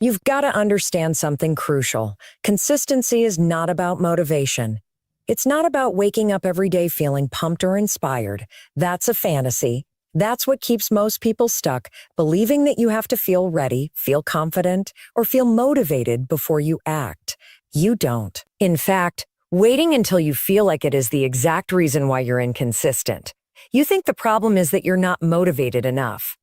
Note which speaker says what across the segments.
Speaker 1: You've got to understand something crucial. Consistency is not about motivation. It's not about waking up every day feeling pumped or inspired. That's a fantasy. That's what keeps most people stuck, believing that you have to feel ready, feel confident, or feel motivated before you act. You don't. In fact, waiting until you feel like it is the exact reason why you're inconsistent. You think the problem is that you're not motivated enough.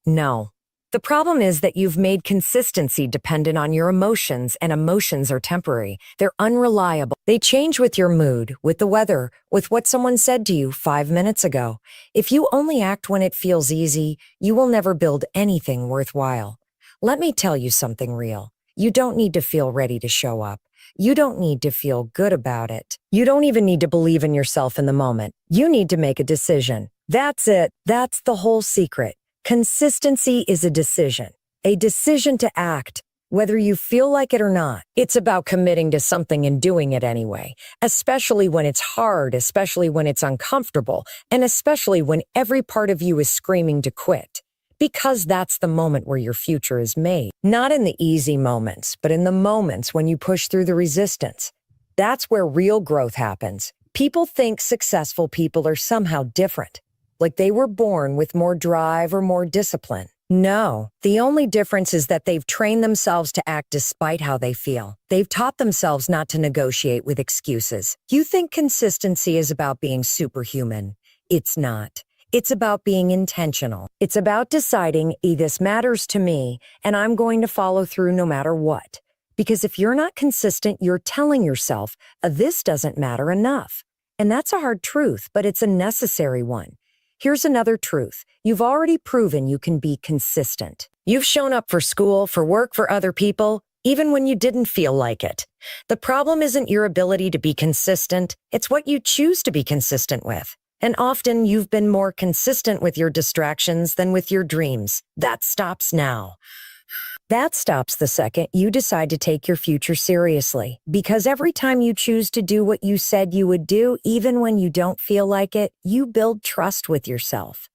Speaker 1: No. The problem is that you've made consistency dependent on your emotions, and emotions are temporary. They're unreliable. They change with your mood, with the weather, with what someone said to you 5 minutes ago. If you only act when it feels easy, you will never build anything worthwhile. Let me tell you something real. You don't need to feel ready to show up. You don't need to feel good about it. You don't even need to believe in yourself in the moment. You need to make a decision. That's it. That's the whole secret. Consistency is a decision to act, whether you feel like it or not. It's about committing to something and doing it anyway, especially when it's hard, especially when it's uncomfortable, and especially when every part of you is screaming to quit. Because that's the moment where your future is made. Not in the easy moments, but in the moments when you push through the resistance. That's where real growth happens. People think successful people are somehow different, like they were born with more drive or more discipline. No, the only difference is that they've trained themselves to act despite how they feel. They've taught themselves not to negotiate with excuses. You think consistency is about being superhuman. It's not. It's about being intentional. It's about deciding, this matters to me, and I'm going to follow through no matter what. Because if you're not consistent, you're telling yourself, this doesn't matter enough. And that's a hard truth, but it's a necessary one. Here's another truth. You've already proven you can be consistent. You've shown up for school, for work, for other people, even when you didn't feel like it. The problem isn't your ability to be consistent. It's what you choose to be consistent with. And often you've been more consistent with your distractions than with your dreams. That stops now. That stops the second you decide to take your future seriously. Because every time you choose to do what you said you would do, even when you don't feel like it, you build trust with yourself.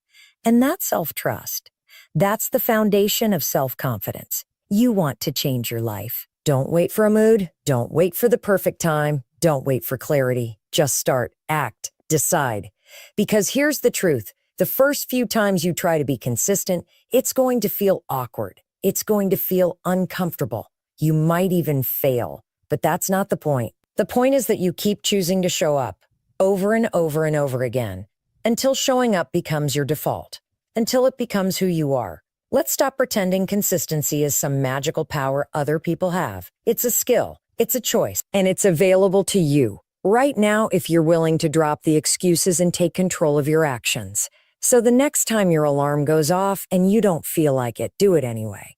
Speaker 1: And that's self-trust. That's the foundation of self-confidence. You want to change your life. Don't wait for a mood. Don't wait for the perfect time. Don't wait for clarity. Just start, act, decide. Because here's the truth. The first few times you try to be consistent, it's going to feel awkward. It's going to feel uncomfortable. You might even fail, but that's not the point. The point is that you keep choosing to show up over and over and over again until showing up becomes your default, until it becomes who you are. Let's stop pretending consistency is some magical power other people have. It's a skill, it's a choice, and it's available to you right now if you're willing to drop the excuses and take control of your actions. So the next time your alarm goes off and you don't feel like it, do it anyway.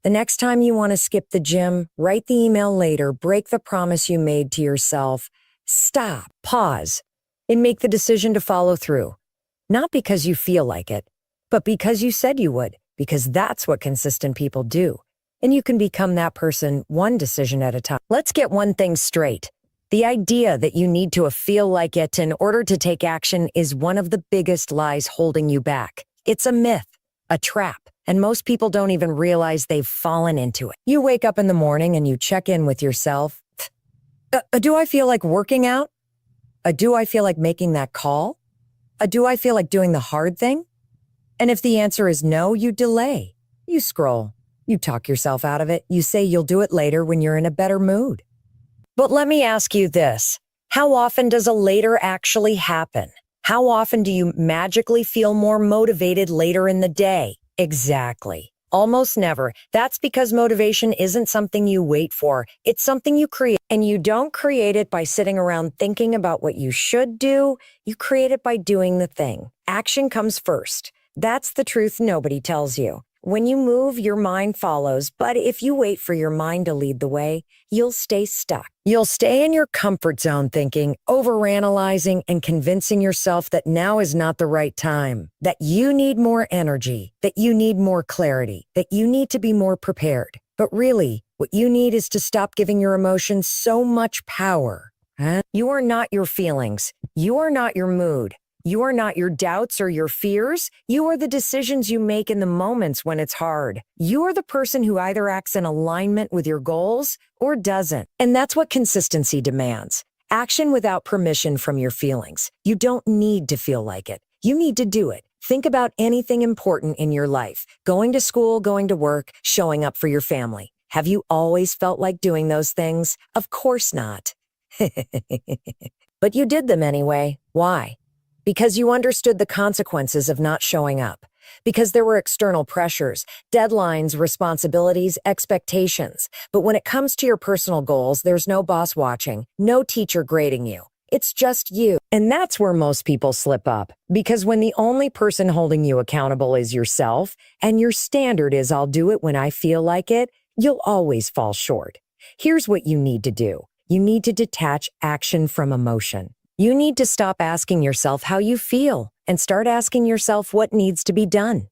Speaker 1: The next time you want to skip the gym, write the email later, break the promise you made to yourself, stop, pause, and make the decision to follow through. Not because you feel like it, but because you said you would, because that's what consistent people do. And you can become that person one decision at a time. Let's get one thing straight. The idea that you need to feel like it in order to take action is one of the biggest lies holding you back. It's a myth, a trap, and most people don't even realize they've fallen into it. You wake up in the morning and you check in with yourself. Do I feel like working out? Do I feel like making that call? Do I feel like doing the hard thing? And if the answer is no, you delay. You scroll. You talk yourself out of it. You say you'll do it later when you're in a better mood. But let me ask you this. How often does a later actually happen? How often do you magically feel more motivated later in the day? Exactly. Almost never. That's because motivation isn't something you wait for. It's something you create. And you don't create it by sitting around thinking about what you should do. You create it by doing the thing. Action comes first. That's the truth nobody tells you. When you move, your mind follows, but if you wait for your mind to lead the way, you'll stay stuck. You'll stay in your comfort zone thinking, overanalyzing, and convincing yourself that now is not the right time, that you need more energy, that you need more clarity, that you need to be more prepared. But really, what you need is to stop giving your emotions so much power. You are not your feelings. You are not your mood. You are not your doubts or your fears. You are the decisions you make in the moments when it's hard. You are the person who either acts in alignment with your goals or doesn't. And that's what consistency demands. Action without permission from your feelings. You don't need to feel like it. You need to do it. Think about anything important in your life. Going to school, going to work, showing up for your family. Have you always felt like doing those things? Of course not. But you did them anyway. Why? Because you understood the consequences of not showing up. Because there were external pressures, deadlines, responsibilities, expectations. But when it comes to your personal goals, there's no boss watching, no teacher grading you. It's just you. And that's where most people slip up. Because when the only person holding you accountable is yourself, and your standard is I'll do it when I feel like it, you'll always fall short. Here's what you need to do. You need to detach action from emotion. You need to stop asking yourself how you feel and start asking yourself what needs to be done.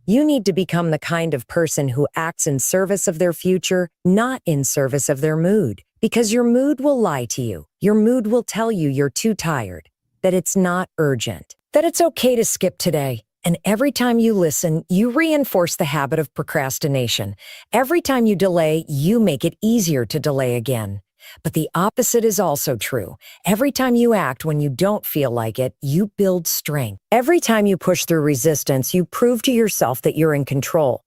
Speaker 1: You need to become the kind of person who acts in service of their future, not in service of their mood. Because your mood will lie to you. Your mood will tell you you're too tired, that it's not urgent, that it's okay to skip today. And every time you listen, you reinforce the habit of procrastination. Every time you delay, you make it easier to delay again. But the opposite is also true. Every time you act when you don't feel like it, you build strength. Every time you push through resistance, you prove to yourself that you're in control,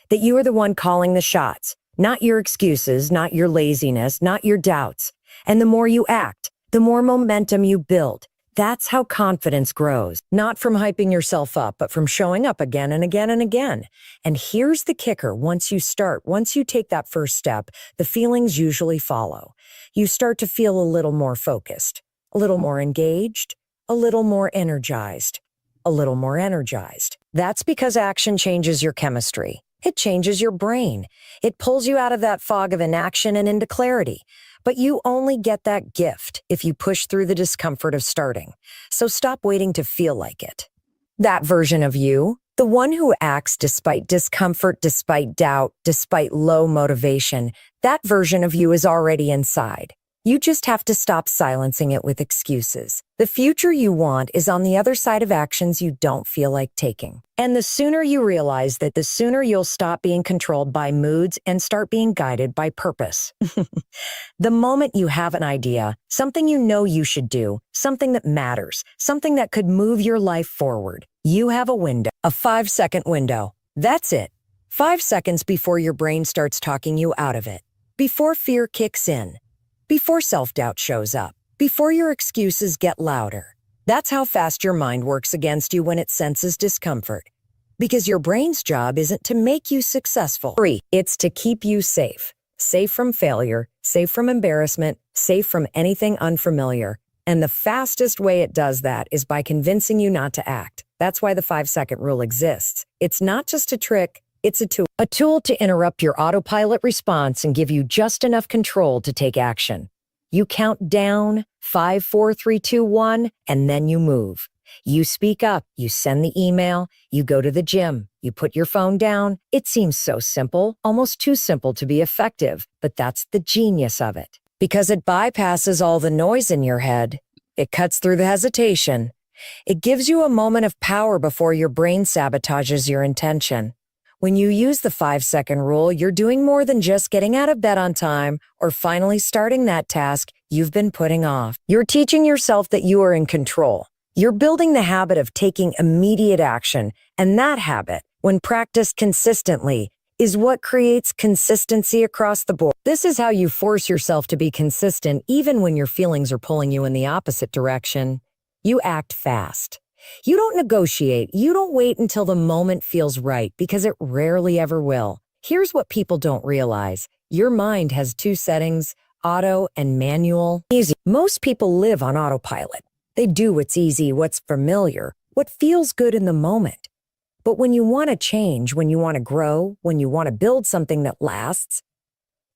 Speaker 1: that you are the one calling the shots, not your excuses, not your laziness, not your doubts. And the more you act, the more momentum you build. That's how confidence grows, not from hyping yourself up, but from showing up again and again and again. And here's the kicker. Once you take that first step, the feelings usually follow. You start to feel a little more focused, a little more engaged, a little more energized, a little more energized. That's because action changes your chemistry. It changes your brain. It pulls you out of that fog of inaction and into clarity. But you only get that gift if you push through the discomfort of starting. So stop waiting to feel like it. That version of you, the one who acts despite discomfort, despite doubt, despite low motivation, that version of you is already inside. You just have to stop silencing it with excuses. The future you want is on the other side of actions you don't feel like taking. And the sooner you realize that, the sooner you'll stop being controlled by moods and start being guided by purpose. The moment you have an idea, something you know you should do, something that matters, something that could move your life forward, you have a window, a 5-second window. That's it. 5 seconds before your brain starts talking you out of it, before fear kicks in, before self-doubt shows up, before your excuses get louder. That's how fast your mind works against you when it senses discomfort. Because your brain's job isn't to make you successful. 3, it's to keep you safe. Safe from failure, safe from embarrassment, safe from anything unfamiliar. And the fastest way it does that is by convincing you not to act. That's why the 5-second rule exists. It's not just a trick, it's a tool. A tool to interrupt your autopilot response and give you just enough control to take action. You count down, 5, 4, 3, 2, 1, and then you move. You speak up, you send the email, you go to the gym, you put your phone down. It seems so simple, almost too simple to be effective, but that's the genius of it. Because it bypasses all the noise in your head. It cuts through the hesitation. It gives you a moment of power before your brain sabotages your intention. When you use the 5-second rule, you're doing more than just getting out of bed on time or finally starting that task you've been putting off. You're teaching yourself that you are in control. You're building the habit of taking immediate action, and that habit, when practiced consistently, is what creates consistency across the board. This is how you force yourself to be consistent even when your feelings are pulling you in the opposite direction. You act fast. You don't negotiate. You don't wait until the moment feels right, because it rarely ever will. Here's what people don't realize. Your mind has 2 settings, auto and manual. Easy. Most people live on autopilot. They do what's easy, what's familiar, what feels good in the moment. But when you want to change, when you want to grow, when you want to build something that lasts,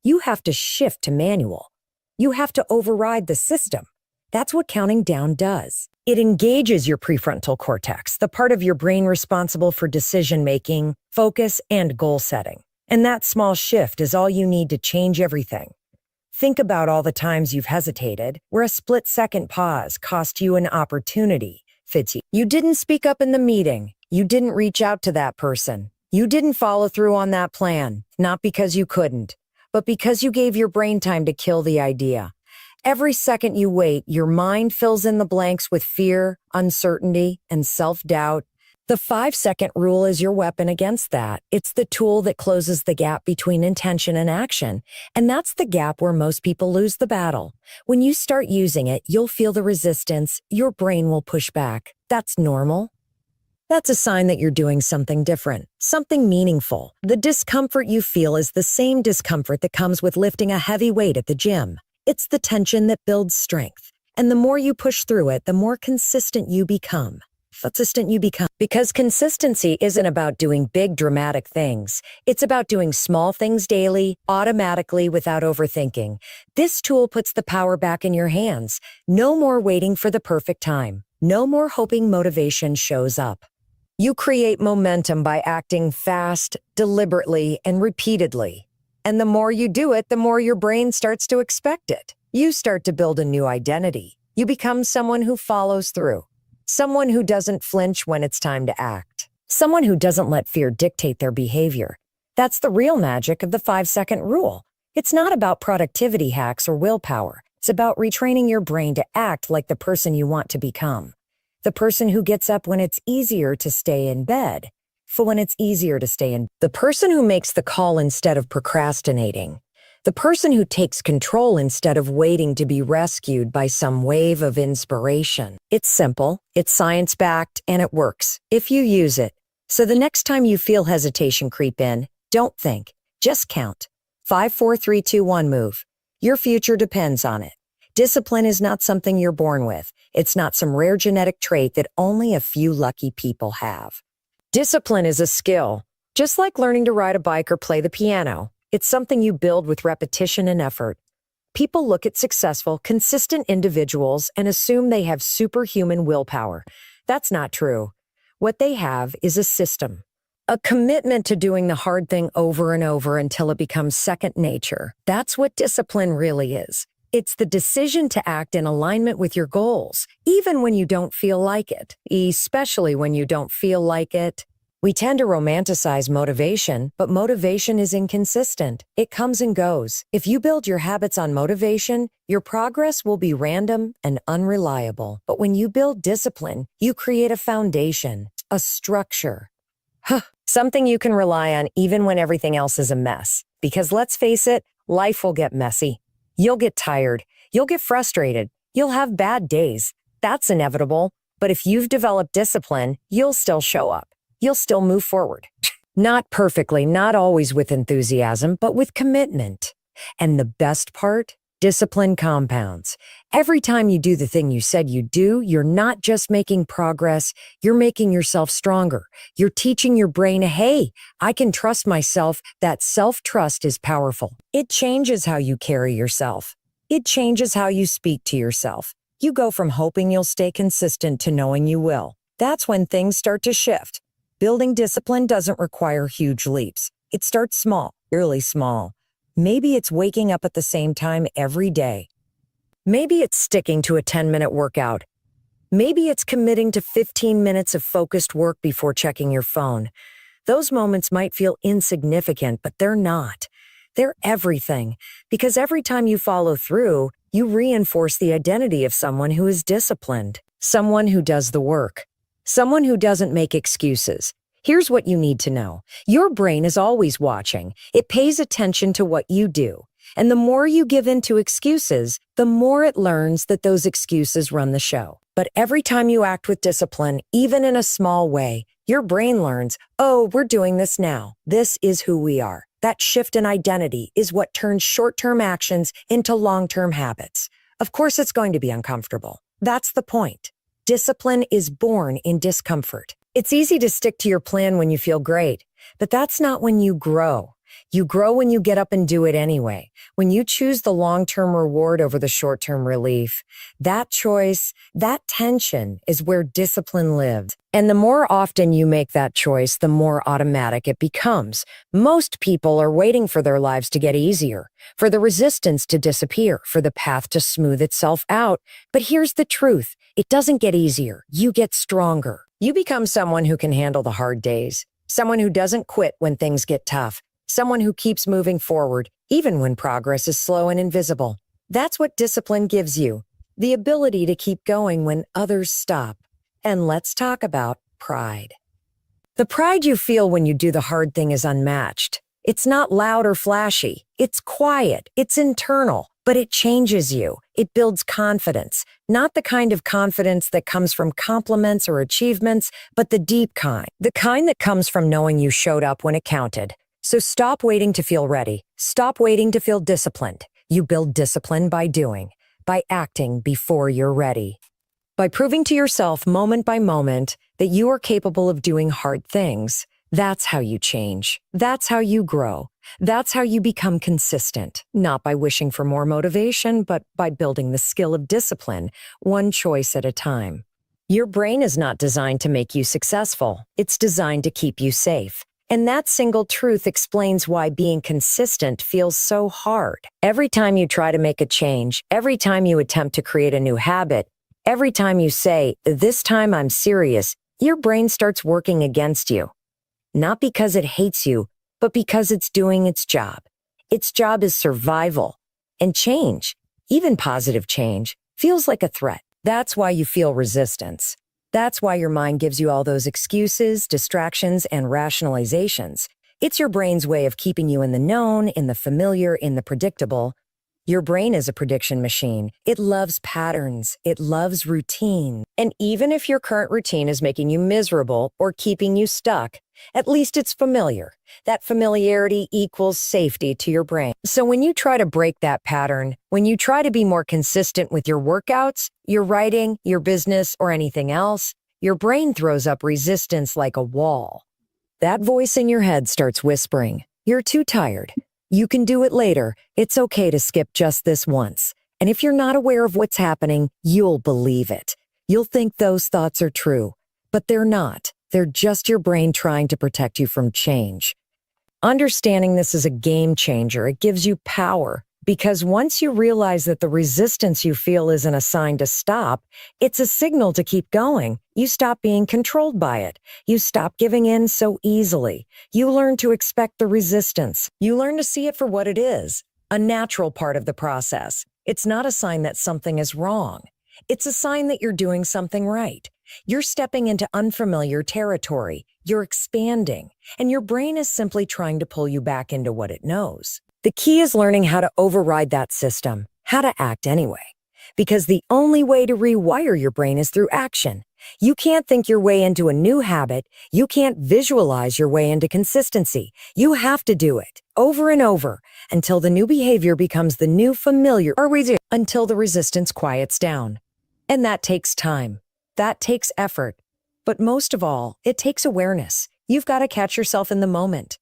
Speaker 1: you have to shift to manual. You have to override the system. That's what counting down does. It engages your prefrontal cortex, the part of your brain responsible for decision-making, focus, and goal setting. And that small shift is all you need to change everything. Think about all the times you've hesitated, where a split-second pause cost you an opportunity. fits you. You didn't speak up in the meeting. You didn't reach out to that person. You didn't follow through on that plan, not because you couldn't, but because you gave your brain time to kill the idea. Every second you wait, your mind fills in the blanks with fear, uncertainty, and self-doubt. The 5-second rule is your weapon against that. It's the tool that closes the gap between intention and action. And that's the gap where most people lose the battle. When you start using it, you'll feel the resistance. Your brain will push back. That's normal. That's a sign that you're doing something different, something meaningful. The discomfort you feel is the same discomfort that comes with lifting a heavy weight at the gym. It's the tension that builds strength. And the more you push through it, the more consistent you become. Because consistency isn't about doing big dramatic things. It's about doing small things daily, automatically, without overthinking. This tool puts the power back in your hands. No more waiting for the perfect time. No more hoping motivation shows up. You create momentum by acting fast, deliberately, and repeatedly. And the more you do it, the more your brain starts to expect it. You start to build a new identity. You become someone who follows through. Someone who doesn't flinch when it's time to act. Someone who doesn't let fear dictate their behavior. That's the real magic of the 5-second rule. It's not about productivity hacks or willpower. It's about retraining your brain to act like the person you want to become. The person who gets up when it's easier to stay in bed. The person who makes the call instead of procrastinating. The person who takes control instead of waiting to be rescued by some wave of inspiration. It's simple, it's science-backed, and it works, if you use it. So the next time you feel hesitation creep in, don't think, just count. 5, 4, 3, 2, 1, move. Your future depends on it. Discipline is not something you're born with. It's not some rare genetic trait that only a few lucky people have. Discipline is a skill, just like learning to ride a bike or play the piano. It's something you build with repetition and effort. People look at successful, consistent individuals and assume they have superhuman willpower. That's not true. What they have is a system, a commitment to doing the hard thing over and over until it becomes second nature. That's what discipline really is. It's the decision to act in alignment with your goals, even when you don't feel like it, especially when you don't feel like it. We tend to romanticize motivation, but motivation is inconsistent. It comes and goes. If you build your habits on motivation, your progress will be random and unreliable. But when you build discipline, you create a foundation, a structure. Something you can rely on even when everything else is a mess. Because let's face it, life will get messy. You'll get tired. You'll get frustrated. You'll have bad days. That's inevitable. But if you've developed discipline, you'll still show up. You'll still move forward. Not perfectly, not always with enthusiasm, but with commitment. And the best part? Discipline compounds. Every time you do the thing you said you'd do, you're not just making progress, you're making yourself stronger. You're teaching your brain, hey, I can trust myself. That self-trust is powerful. It changes how you carry yourself. It changes how you speak to yourself. You go from hoping you'll stay consistent to knowing you will. That's when things start to shift. Building discipline doesn't require huge leaps. It starts small, really small. Maybe it's waking up at the same time every day. Maybe it's sticking to a 10-minute workout. Maybe it's committing to 15 minutes of focused work before checking your phone. Those moments might feel insignificant, but they're not. They're everything, because every time you follow through, you reinforce the identity of someone who is disciplined, someone who does the work. Someone who doesn't make excuses. Here's what you need to know. Your brain is always watching. It pays attention to what you do. And the more you give in to excuses, the more it learns that those excuses run the show. But every time you act with discipline, even in a small way, your brain learns, oh, we're doing this now. This is who we are. That shift in identity is what turns short-term actions into long-term habits. Of course, it's going to be uncomfortable. That's the point. Discipline is born in discomfort. It's easy to stick to your plan when you feel great, but that's not when you grow. You grow when you get up and do it anyway. When you choose the long-term reward over the short-term relief, that choice, that tension is where discipline lives. And the more often you make that choice, the more automatic it becomes. Most people are waiting for their lives to get easier, for the resistance to disappear, for the path to smooth itself out. But here's the truth. It doesn't get easier. You get stronger. You become someone who can handle the hard days, someone who doesn't quit when things get tough, someone who keeps moving forward, even when progress is slow and invisible. That's what discipline gives you, the ability to keep going when others stop. And let's talk about pride. The pride you feel when you do the hard thing is unmatched. It's not loud or flashy. It's quiet. It's internal, but it changes you. It builds confidence, not the kind of confidence that comes from compliments or achievements, but the deep kind, the kind that comes from knowing you showed up when it counted. So stop waiting to feel ready. Stop waiting to feel disciplined. You build discipline by doing, by acting before you're ready. By proving to yourself moment by moment that you are capable of doing hard things. That's how you change. That's how you grow. That's how you become consistent, not by wishing for more motivation, but by building the skill of discipline, one choice at a time. Your brain is not designed to make you successful. It's designed to keep you safe. And that single truth explains why being consistent feels so hard. Every time you try to make a change, every time you attempt to create a new habit, every time you say, "This time I'm serious," your brain starts working against you. Not because it hates you, but because it's doing its job. Its job is survival. And change, even positive change, feels like a threat. That's why you feel resistance. That's why your mind gives you all those excuses, distractions, and rationalizations. It's your brain's way of keeping you in the known, in the familiar, in the predictable. Your brain is a prediction machine. It loves patterns. It loves routine. And even if your current routine is making you miserable or keeping you stuck, at least it's familiar. That familiarity equals safety to your brain. So when you try to break that pattern, when you try to be more consistent with your workouts, your writing, your business, or anything else, your brain throws up resistance like a wall. That voice in your head starts whispering, "You're too tired. You can do it later. It's okay to skip just this once." And if you're not aware of what's happening, you'll believe it. You'll think those thoughts are true, but they're not. They're just your brain trying to protect you from change. Understanding this is a game changer. It gives you power, because once you realize that the resistance you feel isn't a sign to stop, it's a signal to keep going. You stop being controlled by it. You stop giving in so easily. You learn to expect the resistance. You learn to see it for what it is, a natural part of the process. It's not a sign that something is wrong. It's a sign that you're doing something right. You're stepping into unfamiliar territory. You're expanding, and your brain is simply trying to pull you back into what it knows. The key is learning how to override that system, how to act anyway. Because the only way to rewire your brain is through action. You can't think your way into a new habit. You can't visualize your way into consistency. You have to do it over and over until the new behavior becomes the new familiar, or until the resistance quiets down. And that takes time. That takes effort. But most of all, it takes awareness. You've got to catch yourself in the moment.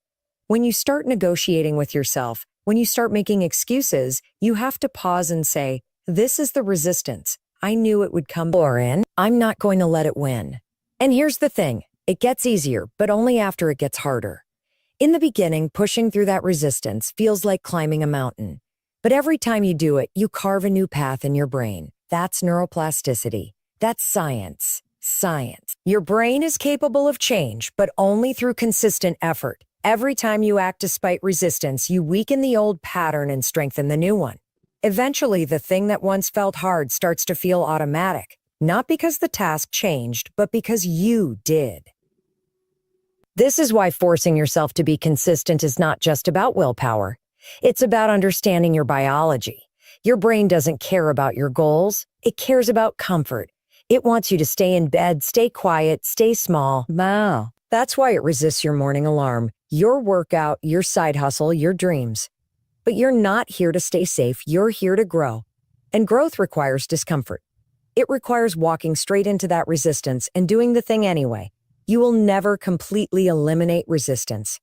Speaker 1: When you start negotiating with yourself, when you start making excuses, you have to pause and say, "This is the resistance. I knew it would come in. I'm not going to let it win." And here's the thing. It gets easier, but only after it gets harder. In the beginning, pushing through that resistance feels like climbing a mountain. But every time you do it, you carve a new path in your brain. That's neuroplasticity. That's science. Science. Your brain is capable of change, but only through consistent effort. Every time you act despite resistance, you weaken the old pattern and strengthen the new one. Eventually, the thing that once felt hard starts to feel automatic, not because the task changed, but because you did. This is why forcing yourself to be consistent is not just about willpower. It's about understanding your biology. Your brain doesn't care about your goals. It cares about comfort. It wants you to stay in bed, stay quiet, stay small. Wow. That's why it resists your morning alarm, your workout, your side hustle, your dreams. But you're not here to stay safe. You're here to grow. And growth requires discomfort. It requires walking straight into that resistance and doing the thing anyway. You will never completely eliminate resistance,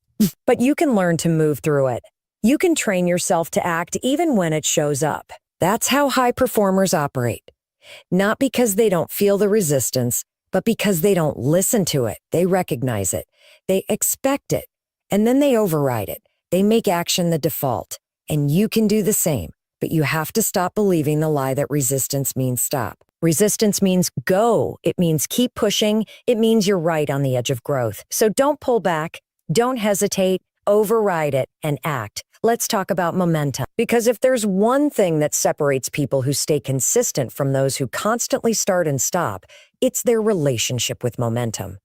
Speaker 1: but you can learn to move through it. You can train yourself to act even when it shows up. That's how high performers operate. Not because they don't feel the resistance, but because they don't listen to it. They recognize it. They expect it. And then they override it. They make action the default. And you can do the same, but you have to stop believing the lie that resistance means stop. Resistance means go. It means keep pushing. It means you're right on the edge of growth. So don't pull back. Don't hesitate. Override it and act. Let's talk about momentum. Because if there's one thing that separates people who stay consistent from those who constantly start and stop, it's their relationship with momentum.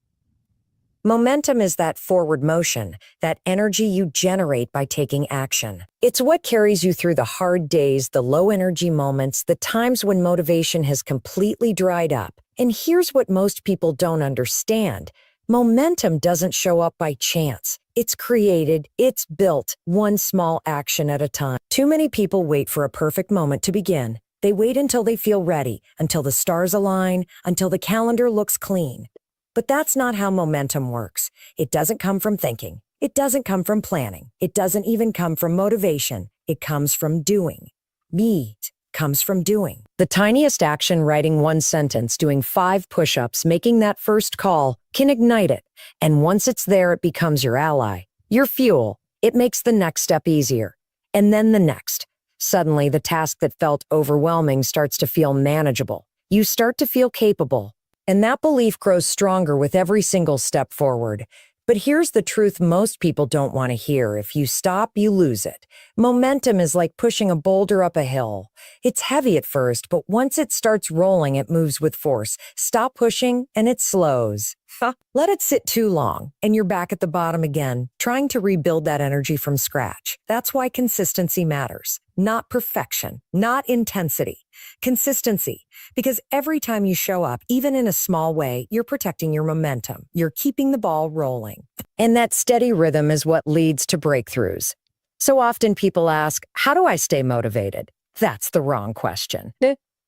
Speaker 1: Momentum is that forward motion, that energy you generate by taking action. It's what carries you through the hard days, the low energy moments, the times when motivation has completely dried up. And here's what most people don't understand. Momentum doesn't show up by chance. It's created, it's built, one small action at a time. Too many people wait for a perfect moment to begin. They wait until they feel ready, until the stars align, until the calendar looks clean. But that's not how momentum works. It doesn't come from thinking. It doesn't come from planning. It doesn't even come from motivation. It comes from doing. It comes from doing. The tiniest action, writing one sentence, doing 5 push-ups, making that first call, can ignite it. And once it's there, it becomes your ally, your fuel. It makes the next step easier. And then the next. Suddenly, the task that felt overwhelming starts to feel manageable. You start to feel capable. And that belief grows stronger with every single step forward. But here's the truth most people don't want to hear. If you stop, you lose it. Momentum is like pushing a boulder up a hill. It's heavy at first, but once it starts rolling, it moves with force. Stop pushing, and it slows. Let it sit too long, and you're back at the bottom again, trying to rebuild that energy from scratch. That's why consistency matters. Not perfection, not intensity. Consistency. Because every time you show up, even in a small way, you're protecting your momentum. You're keeping the ball rolling. And that steady rhythm is what leads to breakthroughs. So often people ask, how do I stay motivated? That's the wrong question.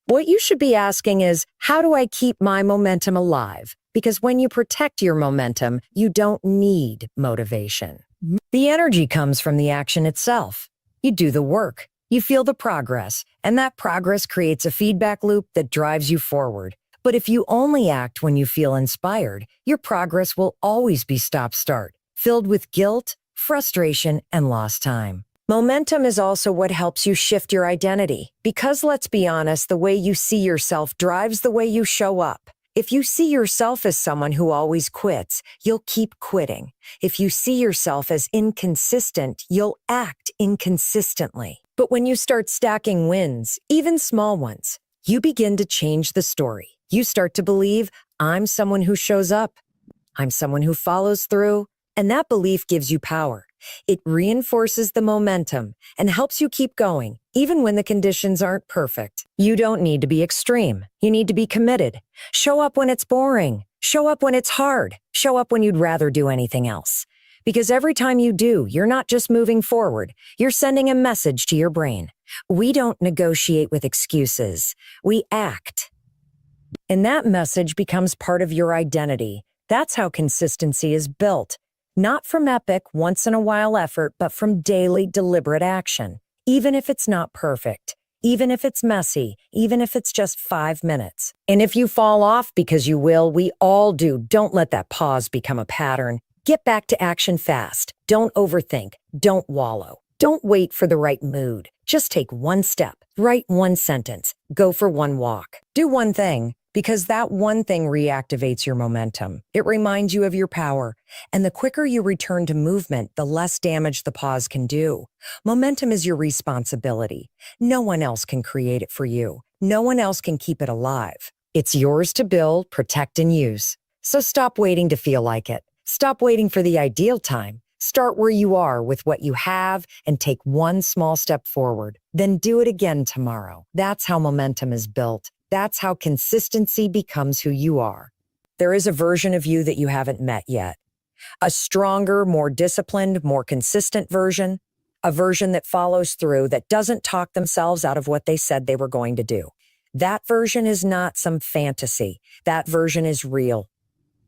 Speaker 1: What you should be asking is, how do I keep my momentum alive? Because when you protect your momentum, you don't need motivation. The energy comes from the action itself. You do the work. You feel the progress, and that progress creates a feedback loop that drives you forward. But if you only act when you feel inspired, your progress will always be stop-start, filled with guilt, frustration, and lost time. Momentum is also what helps you shift your identity. Because let's be honest, the way you see yourself drives the way you show up. If you see yourself as someone who always quits, you'll keep quitting. If you see yourself as inconsistent, you'll act inconsistently. But when you start stacking wins, even small ones, you begin to change the story. You start to believe, I'm someone who shows up. I'm someone who follows through. And that belief gives you power. It reinforces the momentum and helps you keep going, even when the conditions aren't perfect. You don't need to be extreme. You need to be committed. Show up when it's boring. Show up when it's hard. Show up when you'd rather do anything else. Because every time you do, you're not just moving forward. You're sending a message to your brain. We don't negotiate with excuses. We act. And that message becomes part of your identity. That's how consistency is built. Not from epic, once-in-a-while effort, but from daily, deliberate action. Even if it's not perfect. Even if it's messy. Even if it's just 5 minutes. And if you fall off, because you will, we all do, don't let that pause become a pattern. Get back to action fast. Don't overthink. Don't wallow. Don't wait for the right mood. Just take one step. Write one sentence. Go for one walk. Do one thing. Because that one thing reactivates your momentum. It reminds you of your power. And the quicker you return to movement, the less damage the pause can do. Momentum is your responsibility. No one else can create it for you. No one else can keep it alive. It's yours to build, protect, and use. So stop waiting to feel like it. Stop waiting for the ideal time. Start where you are with what you have and take one small step forward. Then do it again tomorrow. That's how momentum is built. That's how consistency becomes who you are. There is a version of you that you haven't met yet. A stronger, more disciplined, more consistent version. A version that follows through, that doesn't talk themselves out of what they said they were going to do. That version is not some fantasy. That version is real.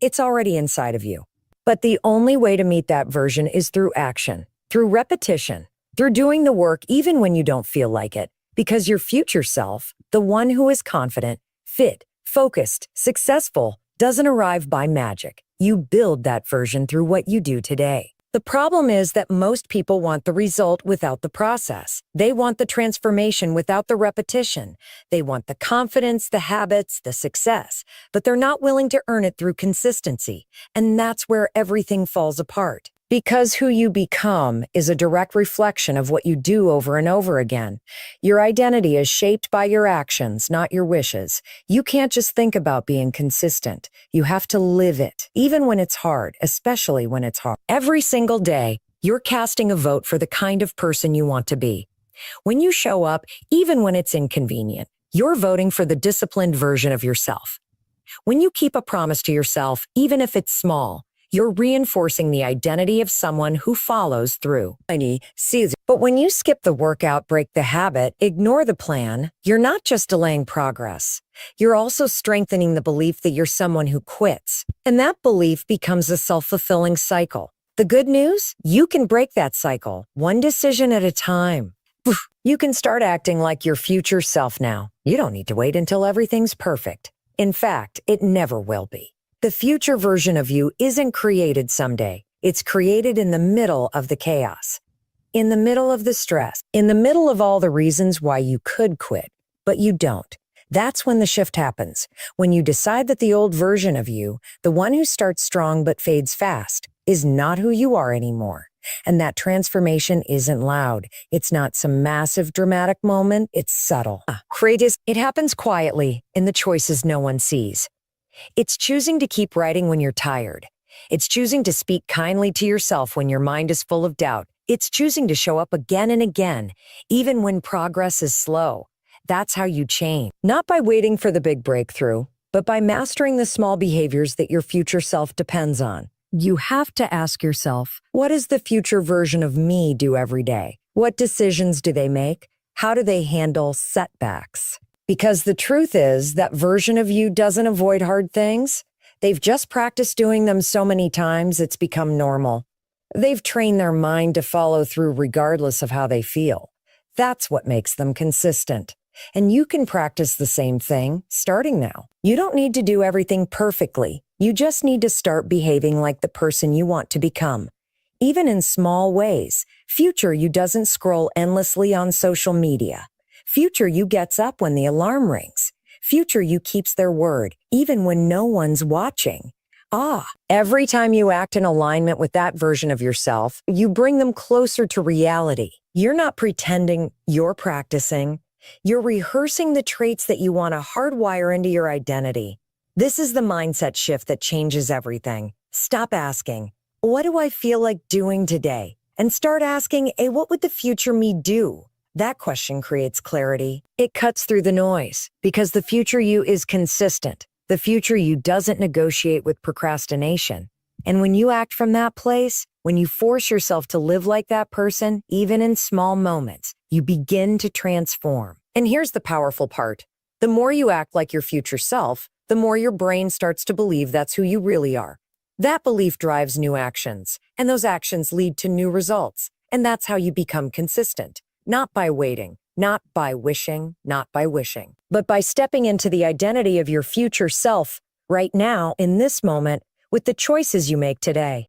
Speaker 1: It's already inside of you. But the only way to meet that version is through action, through repetition, through doing the work even when you don't feel like it. Because your future self, the one who is confident, fit, focused, successful, doesn't arrive by magic. You build that version through what you do today. The problem is that most people want the result without the process. They want the transformation without the repetition. They want the confidence, the habits, the success, but they're not willing to earn it through consistency. And that's where everything falls apart. Because who you become is a direct reflection of what you do over and over again. Your identity is shaped by your actions, not your wishes. You can't just think about being consistent. You have to live it, even when it's hard, especially when it's hard. Every single day, you're casting a vote for the kind of person you want to be. When you show up, even when it's inconvenient, you're voting for the disciplined version of yourself. When you keep a promise to yourself, even if it's small, you're reinforcing the identity of someone who follows through. But when you skip the workout, break the habit, ignore the plan, you're not just delaying progress. You're also strengthening the belief that you're someone who quits. And that belief becomes a self-fulfilling cycle. The good news? You can break that cycle, one decision at a time. You can start acting like your future self now. You don't need to wait until everything's perfect. In fact, it never will be. The future version of you isn't created someday. It's created in the middle of the chaos, in the middle of the stress, in the middle of all the reasons why you could quit, but you don't. That's when the shift happens, when you decide that the old version of you, the one who starts strong but fades fast, is not who you are anymore. And that transformation isn't loud. It's not some massive dramatic moment. It's subtle. It happens quietly in the choices no one sees. It's choosing to keep writing when you're tired. It's choosing to speak kindly to yourself when your mind is full of doubt. It's choosing to show up again and again, even when progress is slow. That's how you change. Not by waiting for the big breakthrough, but by mastering the small behaviors that your future self depends on. You have to ask yourself, what does the future version of me do every day? What decisions do they make? How do they handle setbacks? Because the truth is, that version of you doesn't avoid hard things. They've just practiced doing them so many times, it's become normal. They've trained their mind to follow through regardless of how they feel. That's what makes them consistent. And you can practice the same thing, starting now. You don't need to do everything perfectly. You just need to start behaving like the person you want to become. Even in small ways. Future you doesn't scroll endlessly on social media. Future you gets up when the alarm rings. Future you keeps their word, even when no one's watching. Every time you act in alignment with that version of yourself, you bring them closer to reality. You're not pretending, you're practicing. You're rehearsing the traits that you want to hardwire into your identity. This is the mindset shift that changes everything. Stop asking, what do I feel like doing today? And start asking, what would the future me do? That question creates clarity. It cuts through the noise because the future you is consistent. The future you doesn't negotiate with procrastination. And when you act from that place, when you force yourself to live like that person, even in small moments, you begin to transform. And here's the powerful part. The more you act like your future self, the more your brain starts to believe that's who you really are. That belief drives new actions, and those actions lead to new results. And that's how you become consistent. Not by waiting, not by wishing, but by stepping into the identity of your future self right now, in this moment, with the choices you make today.